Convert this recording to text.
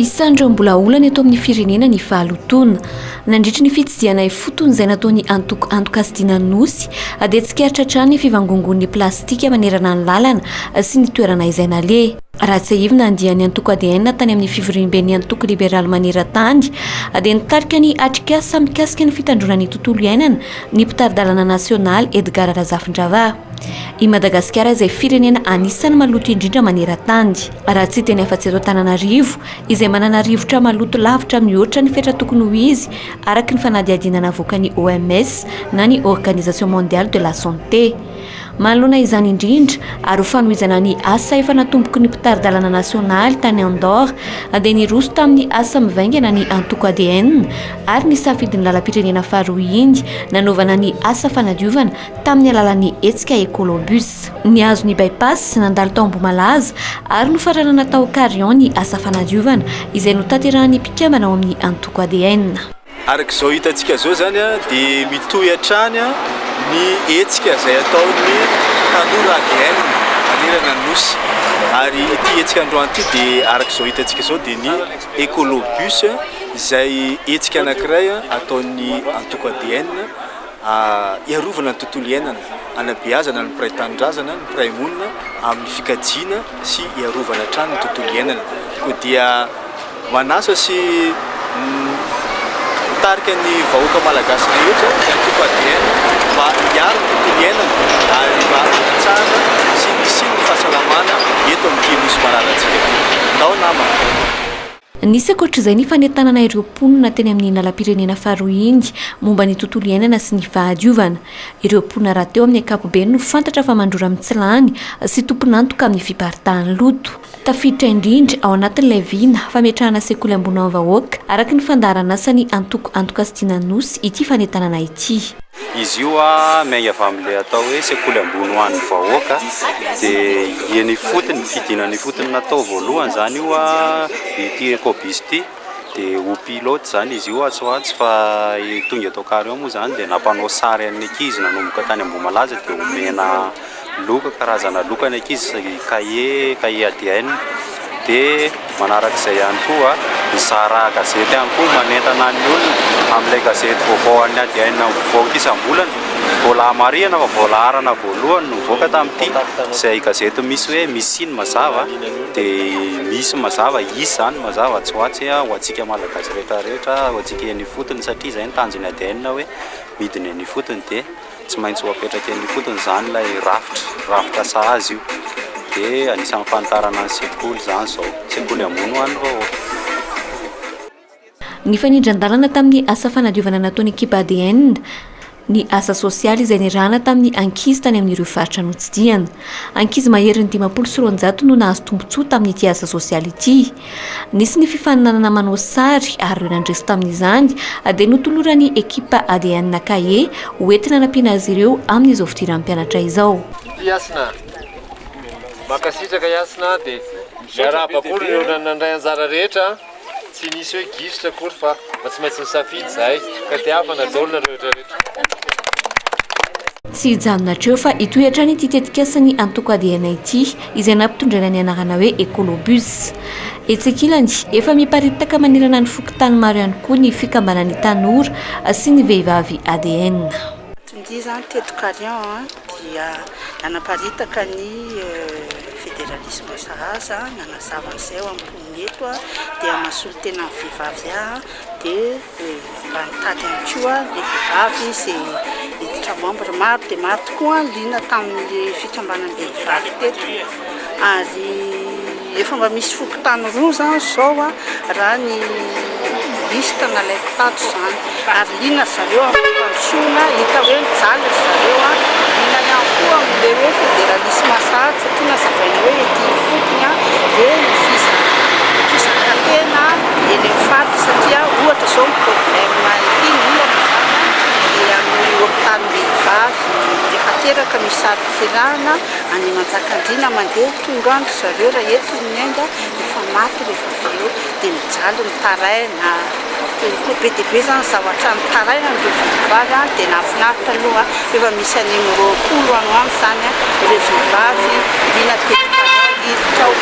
Isandreo mbola olana eto amin'ny firenena ny fahalotona nandritra ny fitsidiana fotony izay nataony antoko kasidina nosy dia tsikaritra hatrany ny fivangongon'ny plastika manerana ny lalana sy ny toerana izay naleha. Raha tsy ahivina andiany antoko ADN tany amin'ny fivorimben'ny antoko liberaly maneran-tany dia nitarika ny atrikasa mikasika ny fitandrona ny tontolo iainana ny mpitaridalana nasionaly Edgar Razafindravahy. I Madagasikara izay firenena anisan'ny maloto indrindra maneran-tany. Raha tsy teny afa-tsy eto Antananarivo izay manana rivotra maloto lavitra mihoatra ny fetra tokony ho izy araka ny fanadihadiana navoakan'ny OMS na ny Organisation Mondiale de la Santé. Manoloana izany indrindra ary ho fanohizana ny asa efa natomboky ny mpitaridalana nasionaly tany Andorra dia niroso tamin'ny asa mivaingana ny antoko ADN ary ny safidin'ny lalam-pirenena faharoa Indy nanaovana ny asa fanadiovana tamin'ny alalan'ny hetsika ekolobus. Nihazo ny bypass nandalo tao Ambohimalaza ary nofarana natao Carillon ny asa fanadiovana izay notanterahan'ny mpikambana ao amin'ny antoko ADN. Arak'izao hitantsika zao zany dia mitohy hatrany ny hetsika izay ataony tanora ADN manerana nosy ary ity hetsika androany ity dia arak'izao hitantsika zao dia ny ekolobus izay hetsika anankiray ataony antoko ADN iarovana ny tontolo iainana anabeazana ny mpiray tanindrazana ny mpiray monina amin'ny fikajiana sy iarovana hatrany ny tontolo iainana ko dia manasa sy tarika ny vahoaka malagasy rehetra izay antoko ADN mba hiaro ny tontolo iainana ary mba hanatsara sy ny fahasalamana eto amin'ity nosy malalantsika ndao namana. Nisy ankoatr'izay ny fanentanana ireo mponina teny amin'ny lalam-pirenena faharoa Indy momba ny tontolo iainana sy ny fahadiovana. Ireo mponina raha teo amin'ny ankapobeny no fantatra fa mandrora mitsilany sy tompon'antoka amin'ny fiparitahan'ny loto. Tafiditra indrindra ao anatin'ilay vina fametrahana sekoly ambony amin'ny vahoaka araka ny fandaharana asany antoko kasidina nosy ity fanentanana ity. Izy io miainga avy amin'ilay atao hoe sekoly ambony ho an'ny vahoaka dia iany fotony fidinany fotony natao voalohany zany io ity ekobus ity dia ho pilote zany izy io atsoatsy fa tonga eto Carillon moa zany dia nampanao sary amin'ny ankizy nanomboka tany Ambohimalaza dia omena loka karazana loka ny ankizy cahier ADN dia manarak'izay ihany koa mizara gazety ihany koa manentana ny olona amin'ilay gazety vaovao an'ny ADN mivoaka isam-bolana vola marihana fa vola arana voalohany no mivoaka tamin'ity izay gazety misy hoe misy iny mazava dia misy mazava isy zany mazava tsoatsy ho antsika malagasy rehetrarehetra ho antsika eny fotony satria izay ny tanjony ADN hoe midiny eny fotony dia tsy maintsy ho apetraka eny fotony zany ilay rafitra sahazy io dia anisan'ny fantarana ny sekoly zany zao sekoly ambony ho an'ny vahoaka. Ny fanindran-dalana tamin'ny asa fanadiovana nataon'ny ekipa ADN ny asa sosialy izay nirahana tamin'ny ankizy tany amin'ireo faritra notsidiana. Ankizy maherin'ny 520 no nahazo tombotsoa tamin'ity asa sosialy ity. Nisy ny fifaninanana manao sary ary ireo nandresy tamin'izany dia notoloran'ny ekipa ADN na cahier hoentina nampiana azy ireo amin'izao fidiran'ny mpianatra izao. Yasina makasitraka Yasina dia miarahaba-kory ireo nandray anjara rehetra tsy nisy hoe gisitra akory fa tsy maintsy nisafidy zahay ka dia afana daolina rehetrarehetra. Tsy hijanona hatreo fa hitohy hatrany ity tetikasany antoko ADN ity izay nampitondraina ny anarana hoe ekolobus. Etsekilany efa miparitaka manerana ny fokontany maro ihany koa ny fikambanan'ny tanora sy ny vehivavy ADN. Ity zany teto Carillon dia nanaparitaka ny fédéralisme sahaza nanazava izay amponiny eto dia masolo tena ny vehivavy dia mba nitady ihany koa ny vehivavy izay hiditra membre maro dia maro tokoa liana tamin'ny fikambanan-behivavy teto ary efa mba misy fokontany roa zany zao raha ny lista nalaiko tato zany ary liana zareo amin'ny fandosoana hita hoe mijaly zareo liana ihany koa amin'ilay hoe fédéralisme sahaza satria nazavaina hoe ety fotony dia fisakatena eny amin'ny faritra satria ohatra zao ny problème ity olana zany dia amin'ny hôpitalim-behivavy rehefa teraka misy sary firana any Manjakandriana mandeha tonga andro zareo raha eto ny ainga efa maty rehefa avy eo dia mijaly mitaraina be dia be zany zavatra mitaraina ireo vehivavy dia nahafinaritra aloha efa misy an'iny roapolo any zany ireo vehivavy liana tetika iritra ao